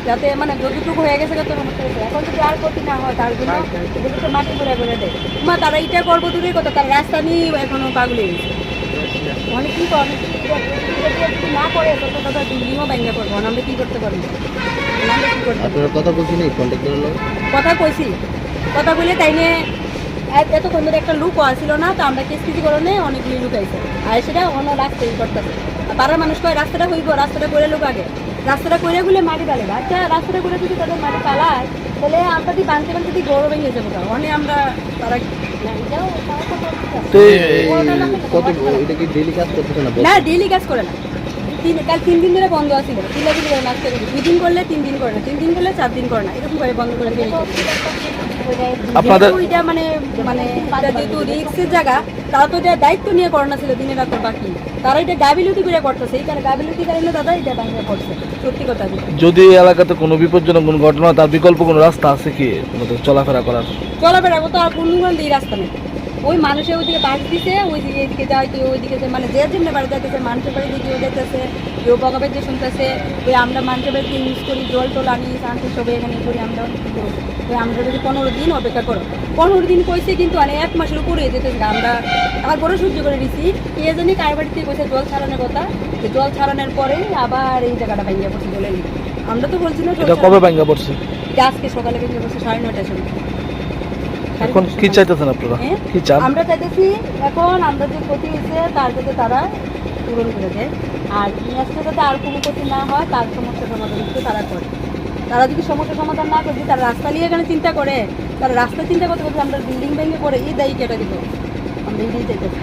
যাতে মানে যতটুকু হয়ে গেছে তত সমস্যা হয়েছে। এখন যদি আর ক্ষতি না হয় তার জন্য এদেরকে মাটি করে করে দেয়। তারা এটা করবো দূরের কথা, তার রাস্তা নিয়ে এখনো পাগল হয়ে গেছে। অনেক কি অনেক যদি না করে তত তাদের বিল্ডিংও ভেঙে পড়বো, আমরা কি করতে পারবো? আমরা কি করতে পারবো? কথা বলছি না কন্ট্রাক্টরের লোক কথা কইছি, কথা বলে তাই নিয়ে এতক্ষণ ধরে একটা লুকও আসছিল না, তো আমরা কেসকিসি করণে অনেকগুলি লুক আইছে আর সেটা অন্য রাস্তায় করতেছে। পাড়ার মানুষ কয় রাস্তাটা হইব, রাস্তাটা করে লোক আগে, রাস্তাটা করে গুলে মাটি ফেলে। আচ্ছা রাস্তাটা করে যদি তাদের মাটি ফেলায় তাহলে আমরা যদি বাঁধতে বাঁধতে যদি গৌরব ভেঙে যাবো, অনেক আমরা তারা না ডেইলি কাজ করে না। কাল 3 দিন ধরে বন্ধ আছিল, 3 দিন নাচ করে 2 দিন করলে 3 দিন করে না, 3 দিন করলে 4 দিন করে না, এরকম করে বন্ধ করে দিয়ে আপনাদের ওইটা মানে মানে যেহেতু রিক্সের জায়গা, তারা তো এটা দায়িত্ব নিয়ে করোনা ছিল দিনে রাতের বাকি, তারা এটা গাবিলতি করে করতেছে। এই কারণে গাবিলতি কারণে দাদা এটা ভাঙা পড়ছে, সত্যি কথা। যদি এলাকাতে কোনো বিপজ্জনক কোনো ঘটনা, তার বিকল্প কোনো রাস্তা আছে কি চলাফেরা করার? চলাফেরা তো আর কোনো রাস্তা নেই। ওই মানুষের ওইদিকে বাস দিছে, ওইদিকে এদিকে যায়, কেউ ওইদিকে মানে যে যেমনি বাড়ি যাইতেছে, মানুষের বাড়ি দিয়ে কেউ যাইতেছে, কেউ বগাবের দিয়ে শুনতেছে। ওই আমরা মানুষের বাড়িতে ইউজ করি, জল টল আনি শান্তি সবাই এখানে করি। আমরা ওই আমরা যদি 15 দিন অপেক্ষা করো, 15 দিন কইছে কিন্তু মানে 1 মাসের উপরে যেতেছে। আমরা আমার বড় সহ্য করে দিছি। কে জানি কার বাড়িতে কইছে জল ছাড়ানোর কথা, জল ছাড়ানোর পরেই আবার এই জায়গাটা ভেঙে পড়ছে বলে। আমরা তো বলছি না কবে ভেঙে পড়ছে? আজকে সকালে ভেঙে পড়ছে 9:30টার সময়। এখন কি চাইতেছেন আপনারা? কি চান? আমরা চাইতেছি এখন আমরা যে ক্ষতি হয়েছে তার যাতে তারা পূরণ করে দেয়, আর নেক্সটে যাতে আর কোনো ক্ষতি না হয় তার সমস্যা সমাধান হচ্ছে তারা করে। তারা যদি সমস্যা সমাধান না করে, তারা রাস্তা নিয়ে এখানে চিন্তা করে, তারা রাস্তা চিন্তা করতে করতে আমরা বিল্ডিং ভেঙে পড়ে এই দায়ী কেটে দিব। আমরা এই চাইতেছি।